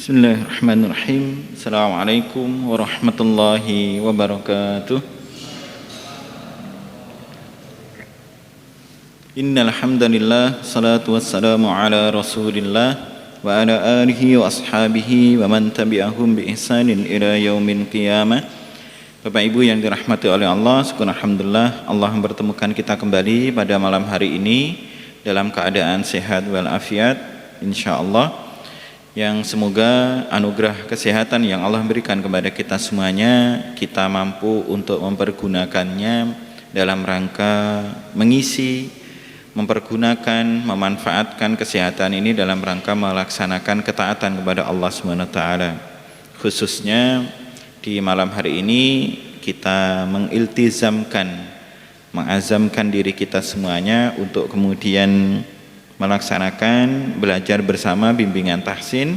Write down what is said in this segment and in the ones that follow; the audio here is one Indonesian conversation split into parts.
Bismillahirrahmanirrahim. Assalamualaikum warahmatullahi wabarakatuh. Innal hamdalillah, salatu wassalamu ala Rasulillah wa ala alihi wa ashabihi wa man tabi'ahum bi ihsanin ila yaumil qiyamah. Bapak Ibu yang dirahmati oleh Allah, syukur alhamdulillah Allah mempertemukan kita kembali pada malam hari ini dalam keadaan sehat walafiat insyaallah. Yang semoga anugerah kesehatan yang Allah berikan kepada kita semuanya, kita mampu untuk mempergunakannya dalam rangka mengisi, mempergunakan, memanfaatkan kesehatan ini dalam rangka melaksanakan ketaatan kepada Allah SWT. Khususnya di malam hari ini kita mengazamkan diri kita semuanya untuk kemudian melaksanakan belajar bersama bimbingan tahsin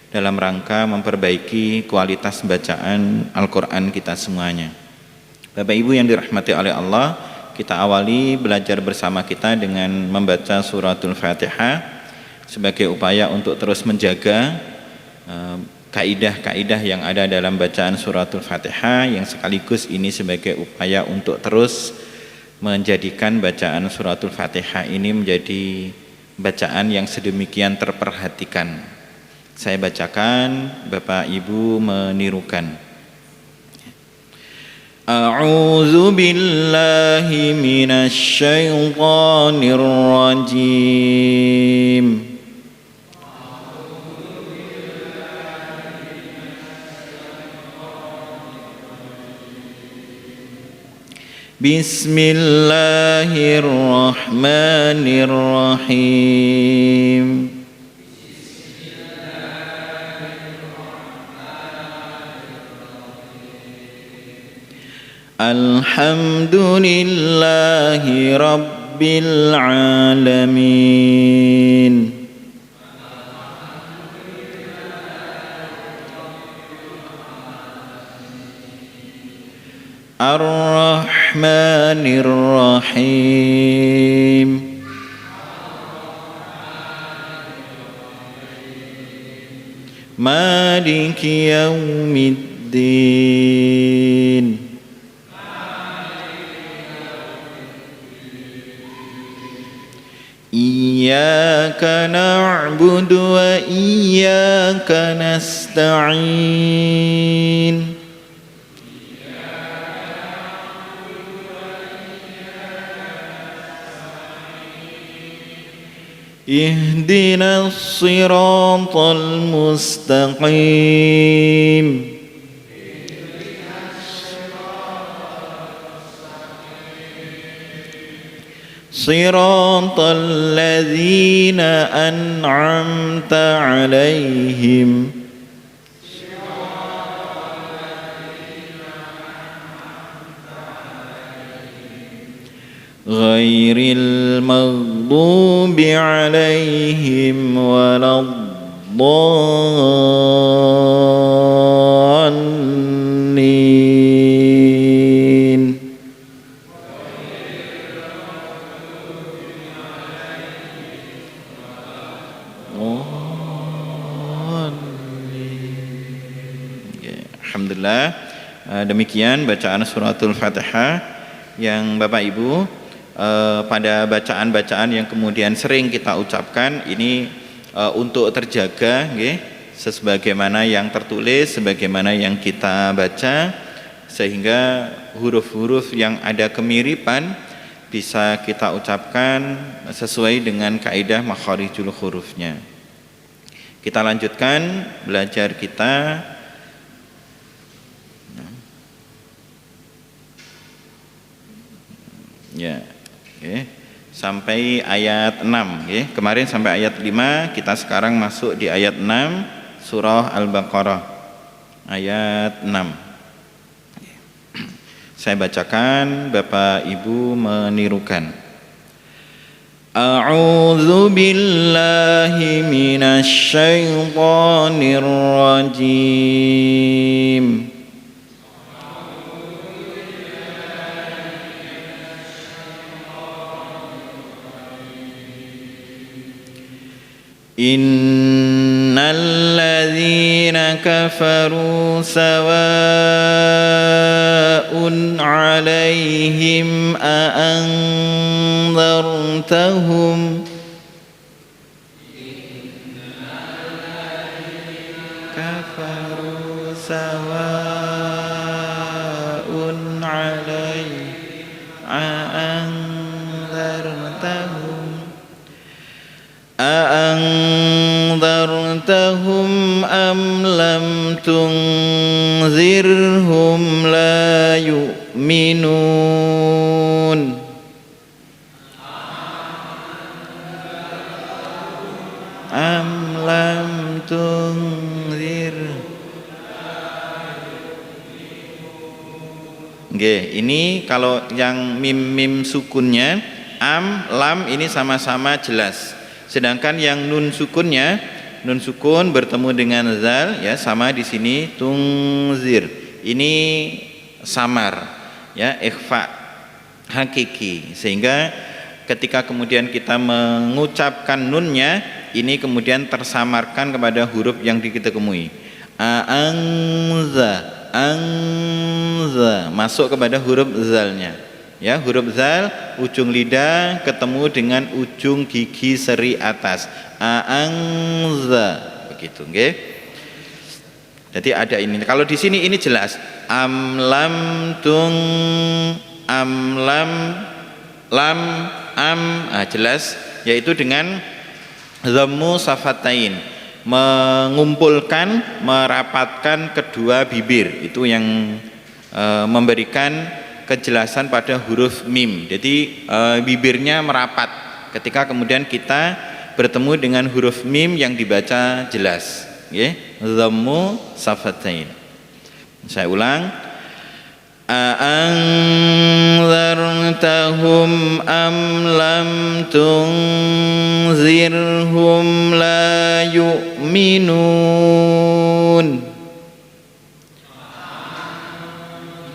dalam rangka memperbaiki kualitas bacaan Al-Quran kita semuanya. Bapak Ibu yang dirahmati oleh Allah, kita awali belajar bersama kita dengan membaca suratul Fatihah sebagai upaya untuk terus menjaga kaidah-kaidah yang ada dalam bacaan suratul Fatihah, yang sekaligus ini sebagai upaya untuk terus menjadikan bacaan suratul Fatihah ini menjadi bacaan yang sedemikian terperhatikan. Saya bacakan, Bapak Ibu menirukan. A'udzu billahi minasy syaithanir rajim. Bismillahirrahmanirrahim. Alhamdulillahi rabbil alamin. Ar-Rahmanir Rahim. Maliki yaumiddin. Iyyaka na'budu wa iyyaka nasta'in. Ihdinas siratal mustaqim. Siratal ladzina an'amta 'alaihim ghairil maghdubi 'alaihim waladdallin. Alhamdulillah, demikian bacaan suratul Fatihah yang Bapak Ibu pada bacaan-bacaan yang kemudian sering kita ucapkan ini untuk terjaga sebagaimana yang tertulis, sebagaimana yang kita baca, sehingga huruf-huruf yang ada kemiripan bisa kita ucapkan sesuai dengan kaidah makharijul hurufnya. Kita lanjutkan belajar kita. Ya, sampai ayat 6 Kemarin sampai ayat 5, kita sekarang masuk di ayat 6 surah Al-Baqarah ayat 6. Saya bacakan, Bapak Ibu menirukan. A'udzu billahi minasy syaithanir rajim. Innal الذين كفروا سواء عليهم أأنذرتهم كفروا سواء عليهم أأنذرتهم أم لم تنذرهم لا يؤمنون أم لم تنذر. Oke, ini kalau yang mim sukunnya am, lam ini sama-sama jelas. Sedangkan yang nun sukunnya, nun sukun bertemu dengan zal ya sama di sini tungzir. Ini samar ya, ikhfa hakiki. Sehingga ketika kemudian kita mengucapkan nunnya ini kemudian tersamarkan kepada huruf yang kita temui. Angza masuk kepada huruf zalnya. Ya, huruf zal ujung lidah ketemu dengan ujung gigi seri atas. Angza begitu, nggih. Jadi ada ini. Kalau di sini ini jelas am lam jelas yaitu dengan dhammu safatain, mengumpulkan, merapatkan kedua bibir. Itu yang memberikan kejelasan pada huruf mim. Jadi bibirnya merapat ketika kemudian kita bertemu dengan huruf mim yang dibaca jelas, nggih. Dhammu safatain. Saya ulang. أأنذرتهم أم لم تنذرهم لا يؤمنون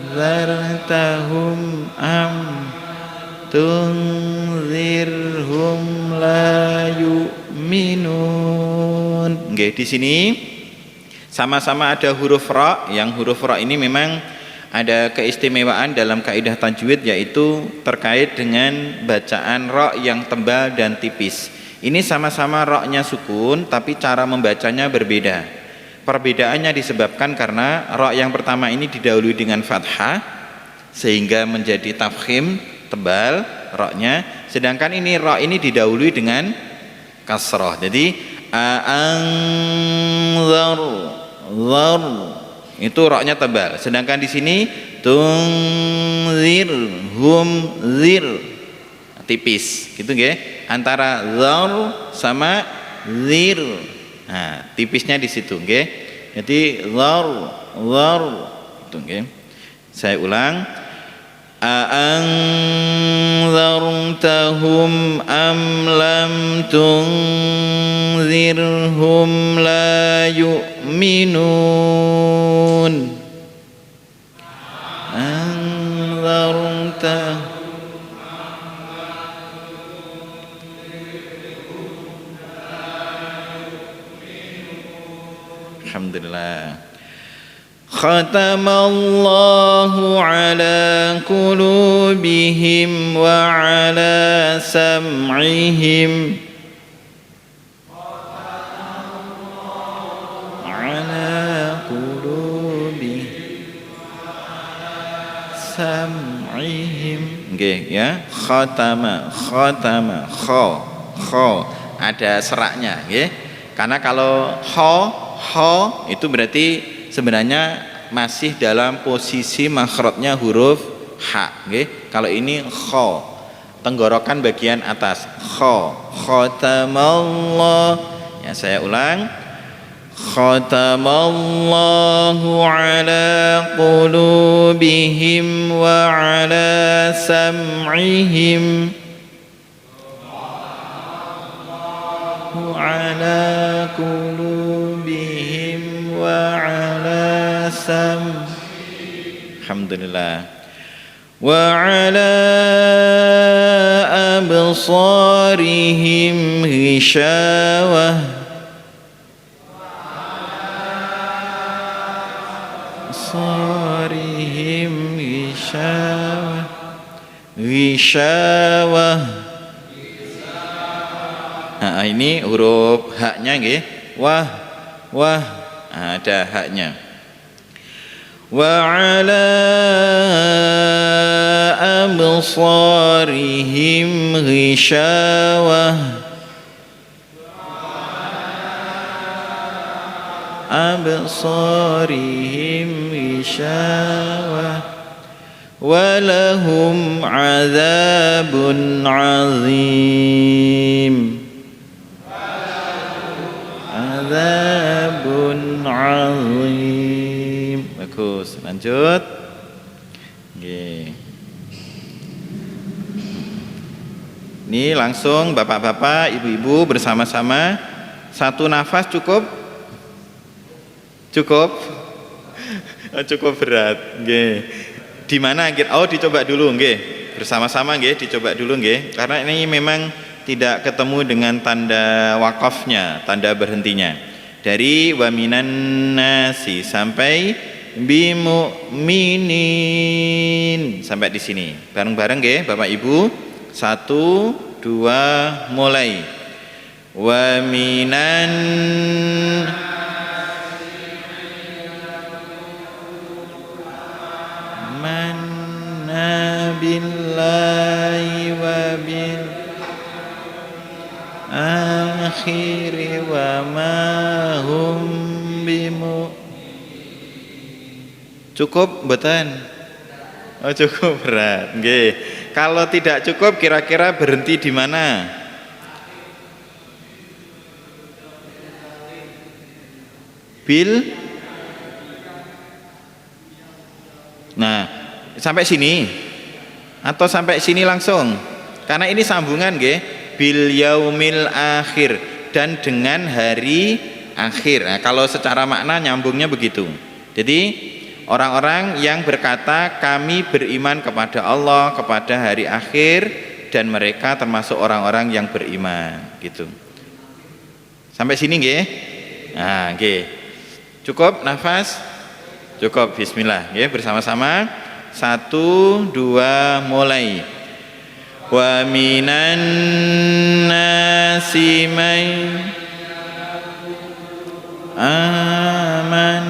أنذرتهم أم تنذرهم لا يؤمنون. Oke, di sini sama-sama ada huruf ra. Yang huruf ra ini memang ada keistimewaan dalam kaidah tajwid, yaitu terkait dengan bacaan ra yang tebal dan tipis. Ini sama-sama ra-nya sukun tapi cara membacanya berbeda. Perbedaannya disebabkan karena ra yang pertama ini didahului dengan fathah sehingga menjadi tafkhim, tebal ra-nya, sedangkan ini ra ini didahului dengan kasrah. Jadi zar itu ra-nya tebal, sedangkan di sini zir tipis, gitu nggih, antara zar sama zir. Nah, tipisnya di situ, nggih. Jadi zar itu, nggih. Saya ulang. أأنذرتهم أم لم تنذرهم لا يؤمنون أنذرتهم Alhamdulillah. Khatamallahu ala qulubihim wa ala sam'ihim ala qulubihim sam'ihim. Nggih ya, khatama kha ada seraknya, nggih. Karena kalau ha itu berarti sebenarnya masih dalam posisi makhrajnya huruf ha, nggih. Kalau ini kha, tenggorokan bagian atas, kha. Khatamallah. Ya, saya ulang. Khatamallahu ala qulubihim wa ala sam'ihim ala qulubihim wa ala Alhamdulillah. Wa ala absarihim ghishawah absarihim ghishawah. Ghishawah. Nah, ini huruf haknya nggih. Wah. Nah, ada haknya. Wa ala absarihim ghishawah. Absarihim ghishawah. Walahum azabun azim. Azabun azim. Bagus, lanjut. Oke. Ini langsung bapak-bapak, ibu-ibu bersama-sama. Satu nafas cukup? Cukup? Cukup berat. Oke. Di mana? Oh, dicoba dulu nggih. Bersama-sama nggih, dicoba dulu nggih. Karena ini memang tidak ketemu dengan tanda wakafnya, tanda berhentinya. Dari wa minan nasi sampai bimu'minin sampai di sini. Bareng-bareng nggih, Bapak Ibu. 1 2 mulai. Wa minan manna billahi wa bil akhiri wa ma hum bimu. Cukup mboten? Oh, cukup berat. Nggih. Kalau tidak cukup kira-kira berhenti di mana? Bil. Nah, sampai sini atau sampai sini langsung? Karena ini sambungan nggih. Bil yaumil akhir, dan dengan hari akhir. Nah, kalau secara makna nyambungnya begitu. Jadi orang-orang yang berkata kami beriman kepada Allah, kepada hari akhir, dan mereka termasuk orang-orang yang beriman, gitu. Sampai sini nggih? Nah, nggih. Cukup nafas? Cukup. Bismillah, nggih, bersama-sama. 1 2 mulai. Wa minan nasi may aman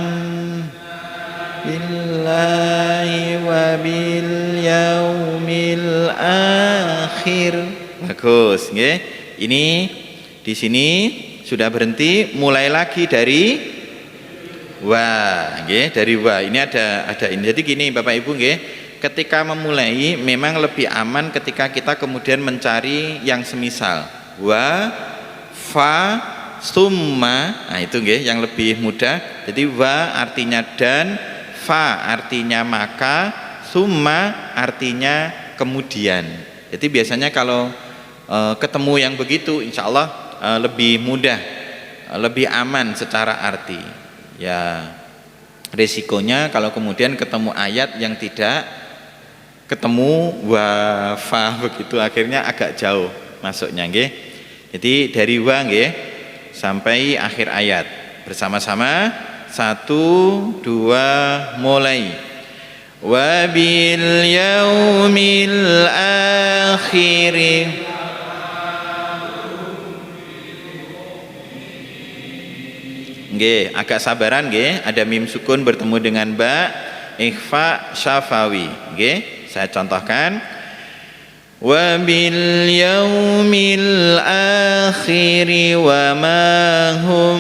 billahi wa bil yaumil akhir. Bagus, nggih. Ini di sini sudah berhenti, mulai lagi dari wa, nggih, dari wa. Ini ada ini. Jadi gini Bapak Ibu nggih, ketika memulai memang lebih aman ketika kita kemudian mencari yang semisal wa, fa, summa. Nah, itu nggih yang lebih mudah. Jadi wa artinya dan, fa artinya maka, summa artinya kemudian. Jadi biasanya kalau ketemu yang begitu insya Allah lebih mudah, lebih aman secara arti. Ya, resikonya kalau kemudian ketemu ayat yang tidak ketemu wa, fa begitu, akhirnya agak jauh masuknya nggih. Jadi dari wa nggih sampai akhir ayat. Bersama-sama 1 2 mulai. Wa bil yaumil akhir. Nggih, agak sabaran nggih, ada mim sukun bertemu dengan ba, ikhfa syafawi. Nggih, saya contohkan. Wa bil yaumil akhir wa ma hum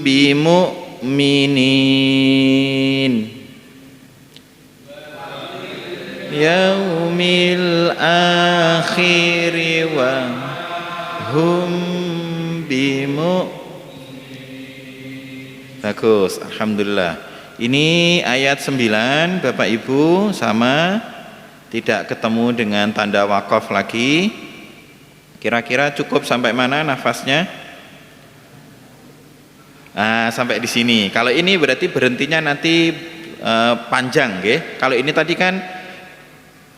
bimu'minin. Yaumil akhir wa hum bimu'minin. Bagus, alhamdulillah. Ini ayat 9 Bapak Ibu, sama, tidak ketemu dengan tanda wakaf lagi. Kira-kira cukup sampai mana nafasnya? Nah, sampai di sini. Kalau ini berarti berhentinya nanti panjang, nggih. Kalau ini tadi kan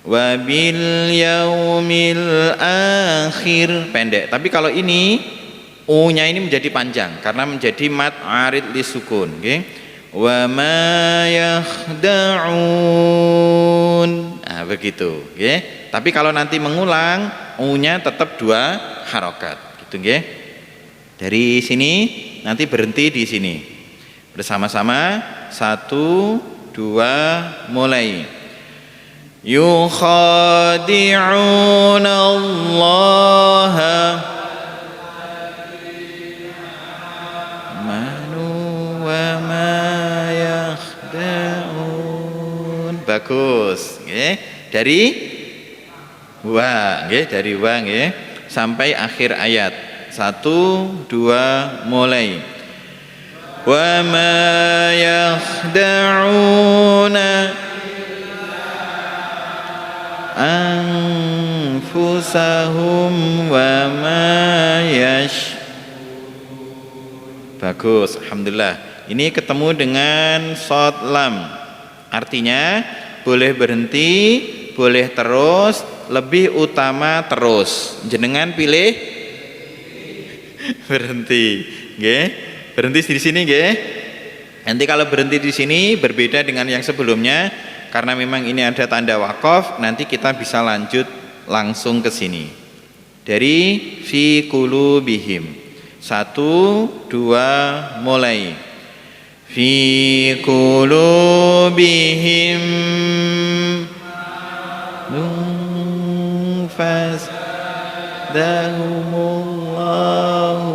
wa bil yaumil akhir, pendek. Tapi kalau ini U-nya ini menjadi panjang karena menjadi mad arid li sukun, nggih. wa ma yakhda'un. Nah, begitu, nggih. Tapi kalau nanti mengulang, u-nya tetap 2 harokat, gitu nggih. Dari sini nanti berhenti di sini. Bersama-sama 1 2 mulai. Yukhadi'una Allah bagus, nggih. Dari wa, nggih, dari wa nggih sampai akhir ayat. 1 2 mulai. Wa ma yakhda'una anfusahum wa ma bagus, alhamdulillah. Ini ketemu dengan shad lam. Artinya boleh berhenti, boleh terus, lebih utama terus. Jenengan pilih berhenti, nggih. Berhenti di sini, nggih. Nanti kalau berhenti di sini berbeda dengan yang sebelumnya karena memang ini ada tanda waqaf, nanti kita bisa lanjut langsung ke sini. Dari fi qulubihim. 1 2 mulai. Fi qulubihim fazdahumullahu.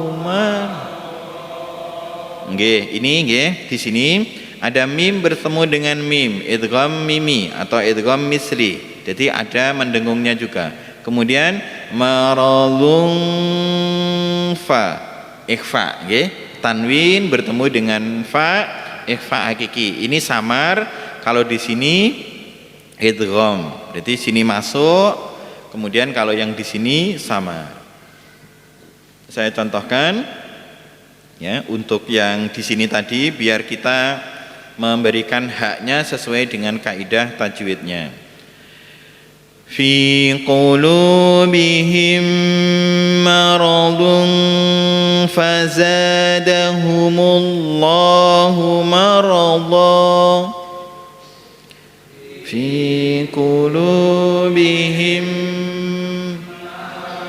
Nggih, ini nggih di sini ada mim bertemu dengan mim, idgham mimi atau idgham misli. Jadi ada mendengungnya juga. Kemudian maradun fa, ikhfa, nggih. Tanwin bertemu dengan fa, ikhfa hakiki. Ini samar, kalau di sini idgham. Jadi sini masuk, kemudian kalau yang di sini samar. Saya contohkan ya, untuk yang di sini tadi biar kita memberikan haknya sesuai dengan kaidah tajwidnya. Fi qulubihim maradun fazadahumullahu marada. Fi qulubihim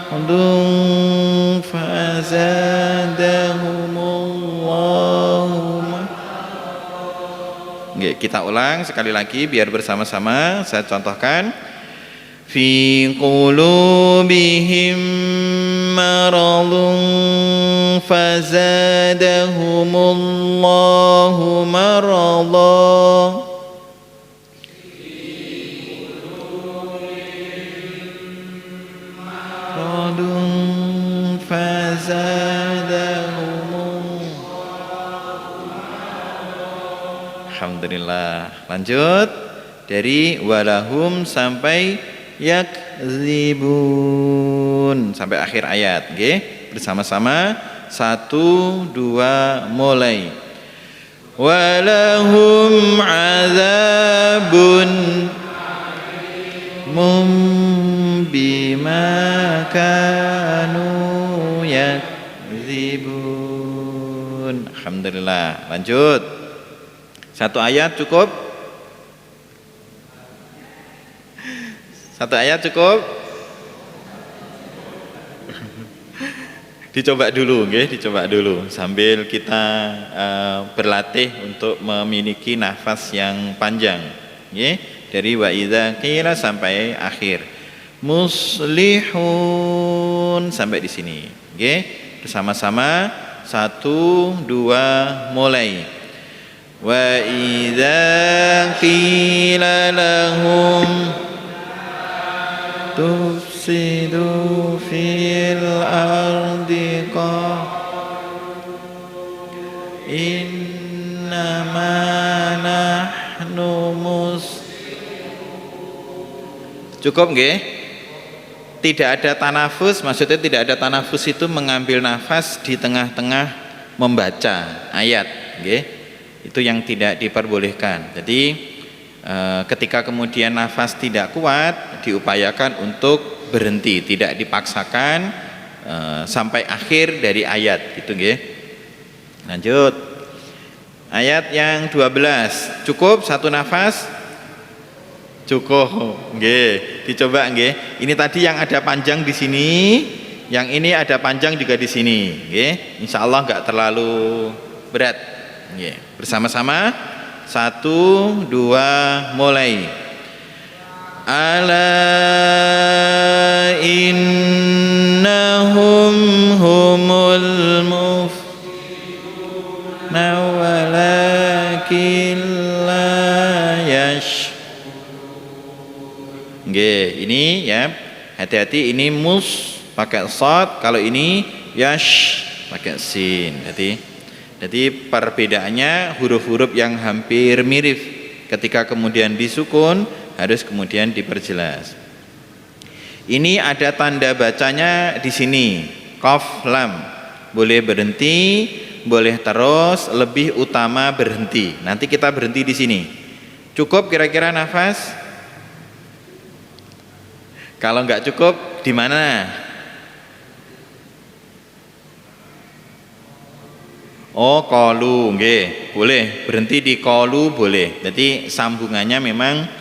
maradun fazadahumullahu marada. Kita ulang sekali lagi biar bersama-sama. Saya contohkan. Fi qulubihim maradun fazadahumullahu marada. Maradun fazadahumullahu. Alhamdulillah. Lanjut dari walahum sampai yakzibun sampai akhir ayat, nggih. Bersama-sama 1 2 mulai. Walahum azabun bima kanu yakzibun. Alhamdulillah. Lanjut. 1 ayat cukup? 1 ayat cukup? Dicoba dulu, nggih, dicoba dulu sambil kita berlatih untuk memiliki nafas yang panjang, nggih. Dari wa idza qila sampai akhir. Muslihun sampai di sini, nggih. Bersama-sama 1 2 mulai. Wa idza qila lahum tufsidu fil ardi innama nahnu cukup nggih? Tidak ada tanafus, maksudnya tidak ada tanafus itu mengambil nafas di tengah-tengah membaca ayat, nggih. Itu yang tidak diperbolehkan. Jadi ketika kemudian nafas tidak kuat, diupayakan untuk berhenti, tidak dipaksakan sampai akhir dari ayat, gitu nggih. Lanjut. Ayat yang 12. Cukup satu nafas? Cukup. Nggih, dicoba nggih. Ini tadi yang ada panjang di sini, yang ini ada panjang juga di sini, nggih. Insyaallah enggak terlalu berat. Nggih. Bersama-sama 1 2 mulai. Ala innahum humul muflihuna walakin la yash. Nggih, ini ya. Hati-hati, ini mus pakai shad, kalau ini yash pakai sin. Jadi perbedaannya huruf-huruf yang hampir mirip ketika kemudian disukun harus kemudian diperjelas. Ini ada tanda bacanya di sini, qaf lam. Boleh berhenti, boleh terus, lebih utama berhenti. Nanti kita berhenti di sini. Cukup kira-kira nafas? Kalau enggak cukup di mana? Oh, qalu, nggih. Boleh berhenti di qalu, boleh. Jadi sambungannya memang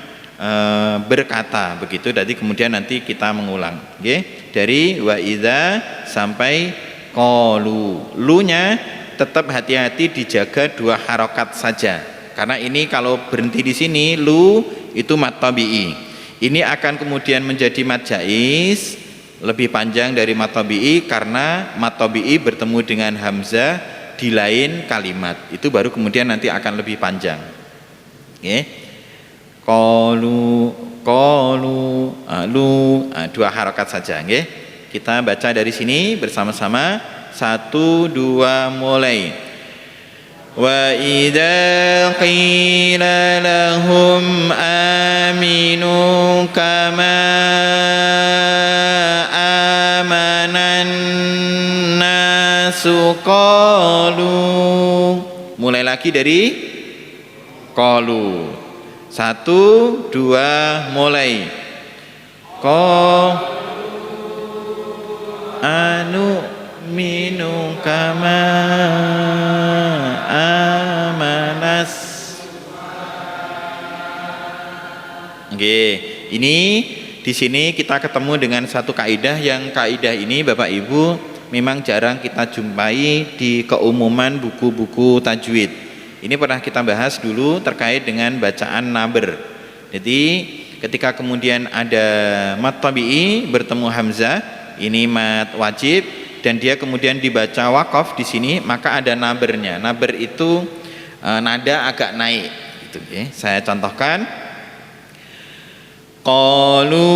berkata begitu, jadi kemudian nanti kita mengulang, okay? Dari wa idza sampai qalu. Lu-nya tetap hati-hati dijaga 2 harokat saja, karena ini kalau berhenti di sini lu itu mad tabi'i. Ini akan kemudian menjadi mad jaiz, lebih panjang dari mad tabi'i, karena mad tabi'i bertemu dengan hamzah di lain kalimat, itu baru kemudian nanti akan lebih panjang, okay? Qalu, lu, 2 harokat saja, nggih. Kita baca dari sini bersama-sama 1 2 mulai. Wa idza qila lahum aminu kama amanan nasu qalu. Mulai lagi dari qalu. 1 2 mulai. Anu minu kama amanas. Oke, ini di sini kita ketemu dengan satu kaidah, yang kaidah ini Bapak Ibu memang jarang kita jumpai di keumuman buku-buku tajwid. Ini pernah kita bahas dulu terkait dengan bacaan naber. Jadi ketika kemudian ada mad tabi'i bertemu hamzah, ini mad wajib, dan dia kemudian dibaca waqaf di sini, maka ada nabernya. Naber itu nada agak naik. Gitu, okay. Saya contohkan. Qalu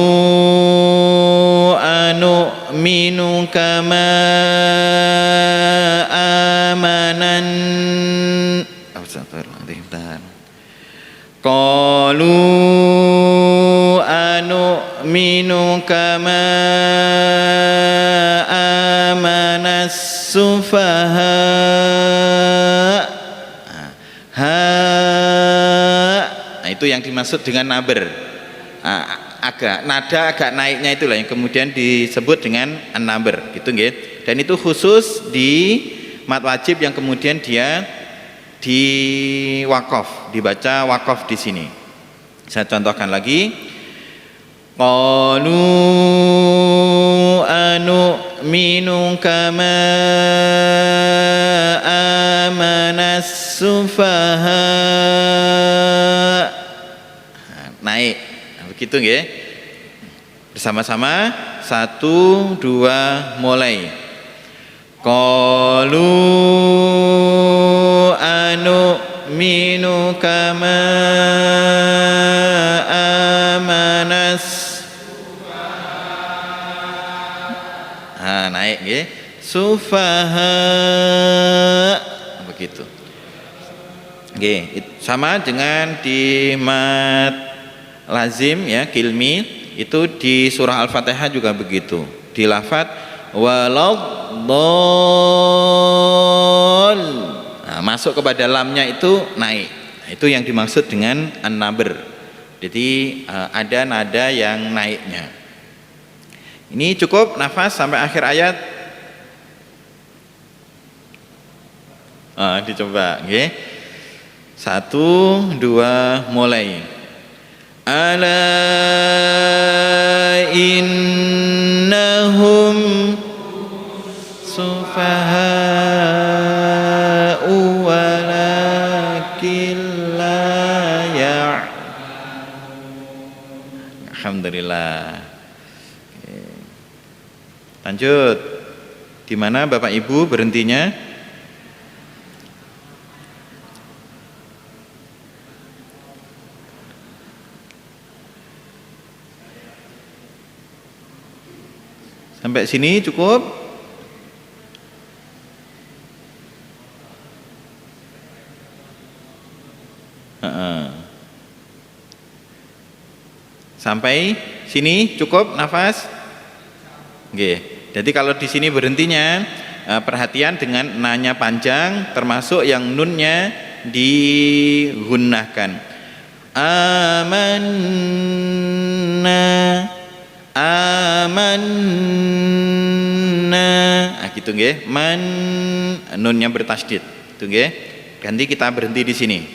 anu'minu kama amanan. Qalu anu'minu kama amanas sufaha. Nah, itu yang dimaksud dengan naber. Nada agak naiknya itulah yang kemudian disebut dengan an-naber, gitu nggih. Dan itu khusus di mad wajib yang kemudian dia di waqaf, dibaca waqaf di sini. Saya contohkan lagi. Qalu anu'minu kama amanas sufaha. Naik. Nah, begitu nggih. Bersama-sama 1 2 mulai. Qalu anu'minu kama amanas. Naik nggih. Sufaha. Begitu. Nggih, sama dengan di mad lazim ya, kilmi, itu di surah Al-Fatihah juga begitu. Di lafaz waladhdall. Masuk kepada lamnya itu naik. Nah, itu yang dimaksud dengan an-naber. Jadi ada nada yang naiknya. Ini cukup nafas sampai akhir ayat. Dicoba, nggih. 1, 2, mulai. Ala innahum sufaha'u walakin la ya'. Alhamdulillah. Lanjut. Di mana Bapak Ibu berhentinya? Sampai sini cukup? Sampai sini cukup nafas? Oke. Jadi kalau di sini berhentinya, perhatian dengan nanya panjang, termasuk yang nunnya digunakan. Amanna, amanna, gitu nggih. Man, nunnya bertasydid, gitu nggih. Ganti kita berhenti di sini.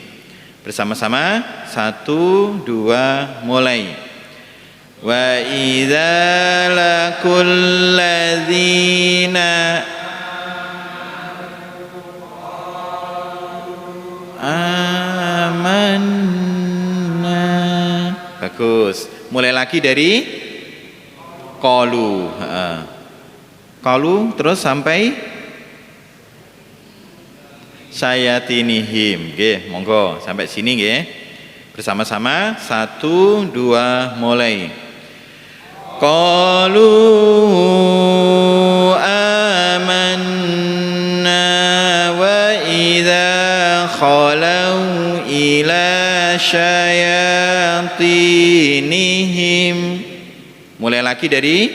Bersama-sama, 1, 2, mulai. Wa idza laqul ladzina amanna. Bagus. Mulai lagi dari qalu. Qalu terus sampai syayatinihim. Nggih, monggo sampai sini nggih. Bersama-sama 1, 2, mulai. Qalu amanna wa idza khalau ila syayatinihim. Mulai lagi dari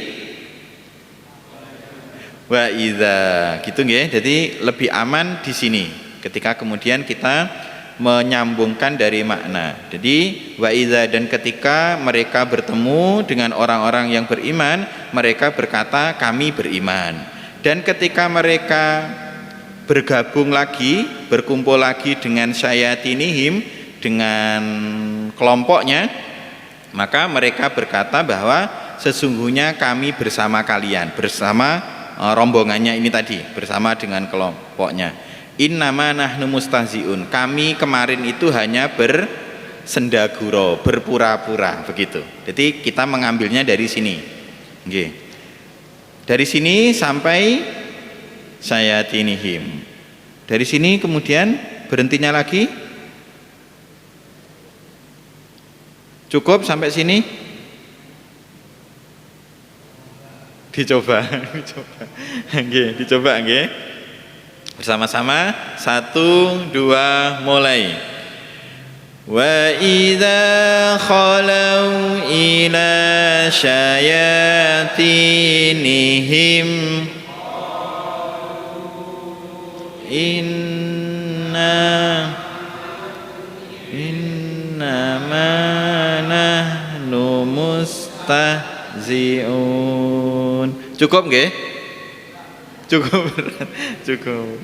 wa idza, gitu nggih. Jadi lebih aman di sini ketika kemudian kita menyambungkan dari makna. Jadi wa idza, dan ketika mereka bertemu dengan orang-orang yang beriman, mereka berkata kami beriman. Dan ketika mereka bergabung lagi, berkumpul lagi dengan syayatinihim, dengan kelompoknya, maka mereka berkata bahwa sesungguhnya kami bersama kalian, bersama rombongannya ini tadi, bersama dengan kelompoknya. Innama nahnu mustahzi'un, kami kemarin itu hanya bersendaguro, berpura-pura, begitu. Jadi kita mengambilnya dari sini. Nggih. Dari sini sampai syayatinihim. Dari sini kemudian berhentinya lagi. Cukup sampai sini? Dicoba, dicoba. Nggih, dicoba nggih. Bersama-sama 1, 2, mulai. Wa idza khalau ila syayatinihim innama nahnu mustahzi'un. Cukup nggih? Cukup. Cukup.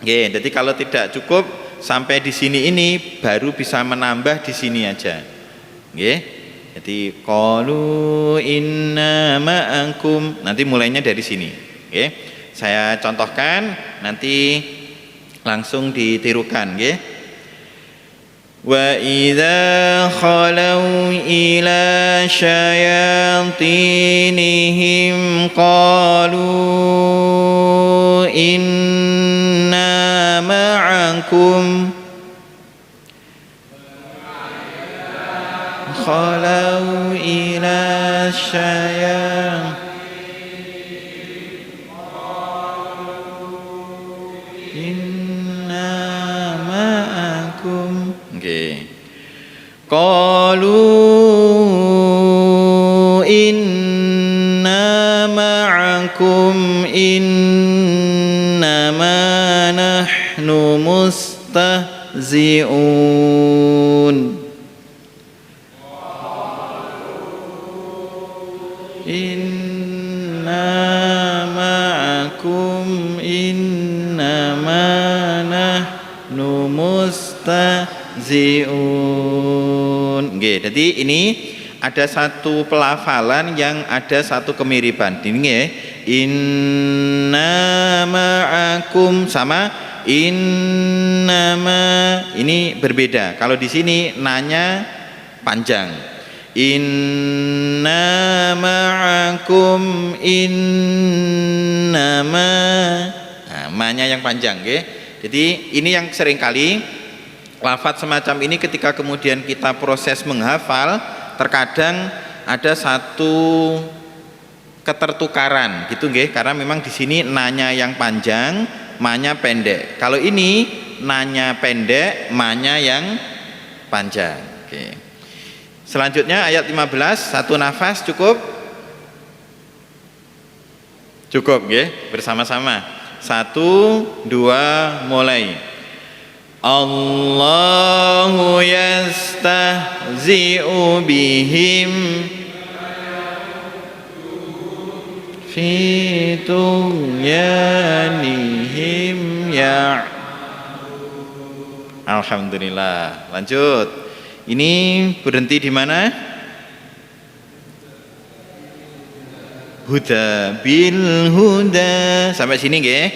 Oke, jadi kalau tidak cukup sampai di sini ini baru bisa menambah di sini aja. Oke. Jadi qalu inna ma'akum, nanti mulainya dari sini. Oke. Saya contohkan, nanti langsung ditirukan, nggih. Wa idza khalau ila syayatinihim qalu inna ma'akum khalau ila syayatinihim inna ma'akum. Okay. Qalu inna ma'akum innama nahnu mustahzi'un. Inna ma'akum innama nahnu mustahzi'un. Nggih, jadi ini ada satu pelafalan yang ada satu kemiripan. Ini nggih, inna ma'akum sama innama, ini berbeda. Kalau di sini nanya panjang. Inna ma'akum innama, nah, ma-nya yang panjang, nggih. Jadi ini yang seringkali lafadz semacam ini ketika kemudian kita proses menghafal, terkadang ada satu ketertukaran gitu nggih, karena memang di sini nanya yang panjang, ma-nya pendek. Kalau ini nanya pendek, ma-nya yang panjang. Oke. Selanjutnya ayat 15, satu nafas cukup? Cukup nggih, bersama-sama. 1, 2, mulai. Allahu yastahzi'u bihim fi tughyanihim ya. Alhamdulillah. Lanjut. Ini berhenti di mana? Huda bil huda. Sampai sini nggih.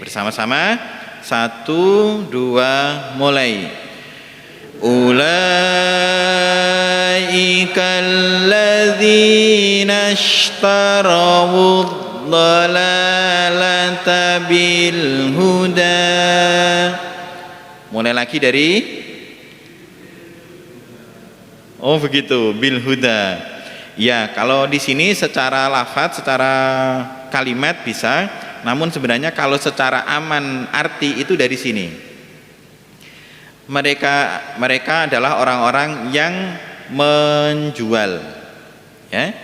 Bersama-sama. 1, 2, mulai. Ulaika alladzina ishtarawu dhalalata bil huda. Mulai lagi dari, oh begitu, bil huda. Ya, kalau di sini secara lafadz, secara kalimat bisa, namun sebenarnya kalau secara aman arti itu dari sini. Mereka adalah orang-orang yang menjual, ya,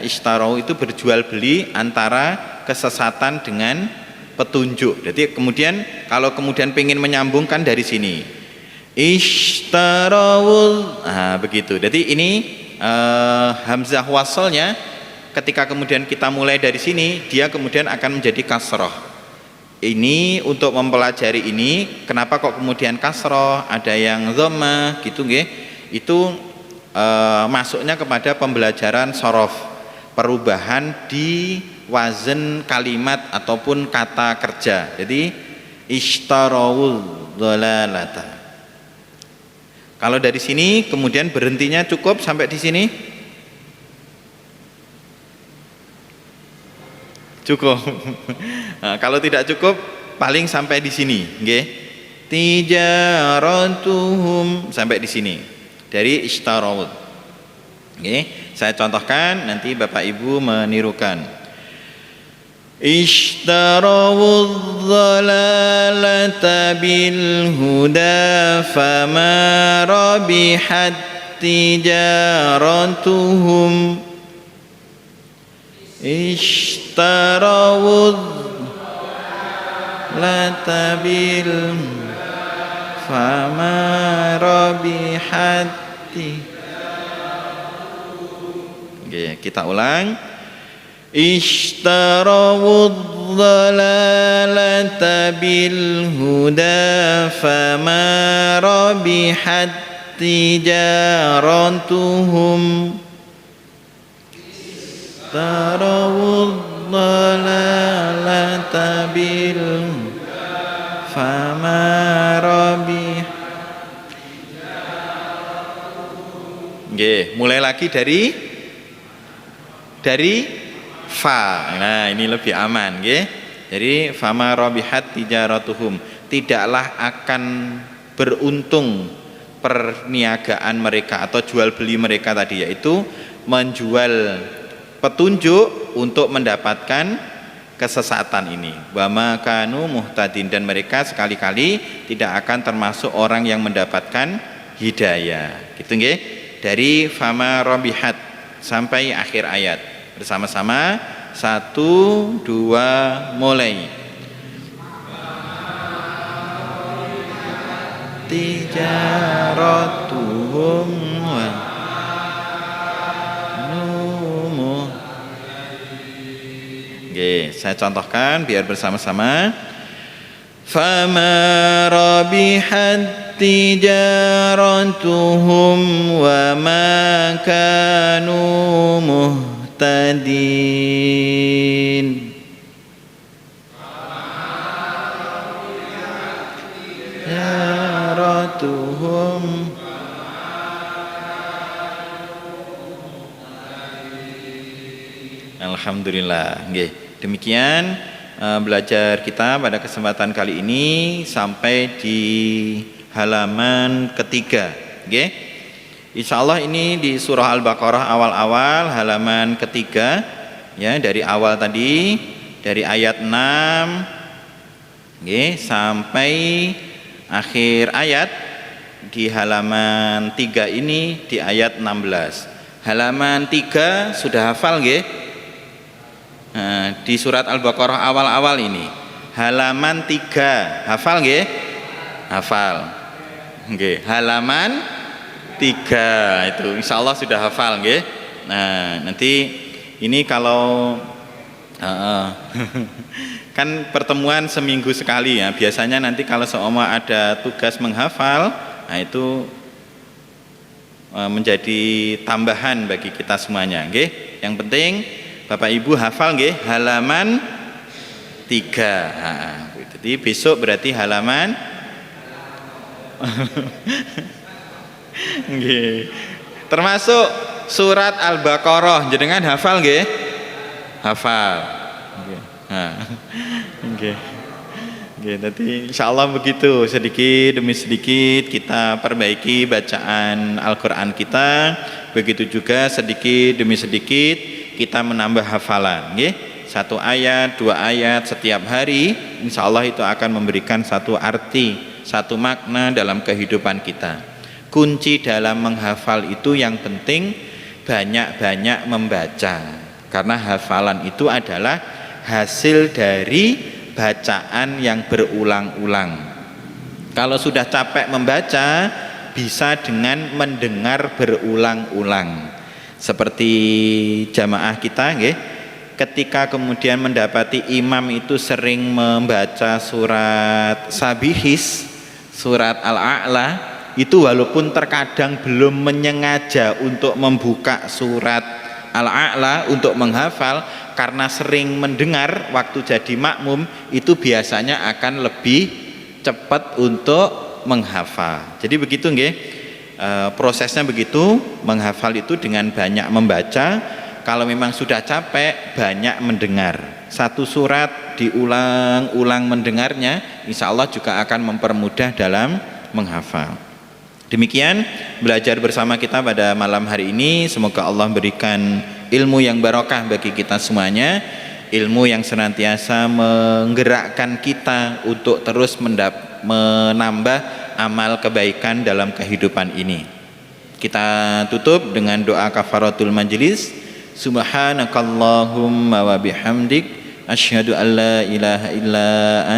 ishtarau itu berjual beli antara kesesatan dengan petunjuk. Jadi kemudian kalau kemudian pengen menyambungkan dari sini, ishtarawul, nah begitu. Jadi ini hamzah wasalnya ketika kemudian kita mulai dari sini, dia kemudian akan menjadi kasroh. Ini untuk mempelajari ini, kenapa kok kemudian kasroh, ada yang dhammah gitu nggih. Itu masuknya kepada pembelajaran sorof, perubahan di wazn kalimat ataupun kata kerja. Jadi ishtarawul dhalalata. Kalau dari sini kemudian berhentinya cukup sampai di sini? Cukup. Nah, kalau tidak cukup paling sampai di sini, nggih. Tijaratuhum sampai di sini. Dari ishtarawud. Nggih, saya contohkan, nanti Bapak Ibu menirukan. اشتروا الضلالة بالهدى فما ربحت تجارتهم اشتروا الضلالة بالهدى فما ربحت. Oke, kita ulang. Ishtarawud dhalalata bil huda fama rabihat tijaratuhum Ishtarawud dhalalata bil fama rabihat. Nggih, mulai lagi dari fa. Nah, ini lebih aman nggih. Jadi fama rabihat tijaratuhum, tidaklah akan beruntung perniagaan mereka atau jual beli mereka tadi, yaitu menjual petunjuk untuk mendapatkan kesesatan ini. Wa ma kanu muhtadin, dan mereka sekali-kali tidak akan termasuk orang yang mendapatkan hidayah. Gitu nggih. Dari fama rabihat sampai akhir ayat. Bersama-sama 1, 2, mulai. Tijaratuhum wa numu. Oke, saya contohkan biar bersama-sama. fama rabihat tijaratuhum wa ma kanu muhtadin. Tijaratuhum. Alhamdulillah. Nggih. Demikian belajar kita pada kesempatan kali ini sampai di halaman ketiga. Nggih. Insyaallah ini di surah Al-Baqarah awal-awal halaman ketiga ya, dari awal tadi dari ayat 6 nggih sampai akhir ayat di halaman 3 ini di ayat 16. Halaman 3 sudah hafal nggih? Nah, di surat Al-Baqarah awal-awal ini halaman 3 hafal nggih? Hafal nggih. Halaman 3 itu insyaallah sudah hafal nggih. Nah, nanti ini kalau kan pertemuan seminggu sekali ya. Biasanya nanti kalau seumpama ada tugas menghafal, nah itu menjadi tambahan bagi kita semuanya nggih. Yang penting Bapak Ibu hafal nggih halaman 3. Nah, jadi besok berarti halaman nggih. Termasuk surat Al-Baqarah jenengan hafal nggih? Hafal. Nggih. Nah. Nggih. Nggih, nanti insyaallah begitu sedikit demi sedikit kita perbaiki bacaan Al-Qur'an kita, begitu juga sedikit demi sedikit kita menambah hafalan nggih. 1 ayat, 2 ayat setiap hari insyaallah itu akan memberikan satu arti, satu makna dalam kehidupan kita. Kunci dalam menghafal itu yang penting banyak-banyak membaca, karena hafalan itu adalah hasil dari bacaan yang berulang-ulang. Kalau sudah capek membaca, bisa dengan mendengar berulang-ulang. Seperti jamaah kita nggih, ketika kemudian mendapati imam itu sering membaca surat Sabihis, surat Al-A'la, itu walaupun terkadang belum menyengaja untuk membuka surat Al-A'la untuk menghafal, karena sering mendengar waktu jadi makmum itu biasanya akan lebih cepat untuk menghafal. Jadi begitu nggih. Prosesnya begitu, menghafal itu dengan banyak membaca. Kalau memang sudah capek, banyak mendengar. Satu surat diulang-ulang mendengarnya, insya Allah juga akan mempermudah dalam menghafal. Demikian belajar bersama kita pada malam hari ini. Semoga Allah berikan ilmu yang barokah bagi kita semuanya, ilmu yang senantiasa menggerakkan kita untuk terus menambah amal kebaikan dalam kehidupan ini. Kita tutup dengan doa kafaratul majlis. Subhanakallahumma wa bihamdik asyhadu an la ilaha illa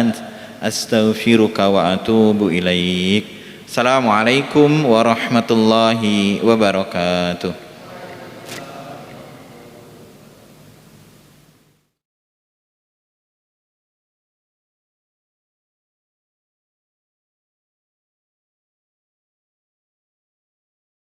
ant astaghfiruka wa atubu ilaik. Assalamualaikum warahmatullahi wabarakatuh.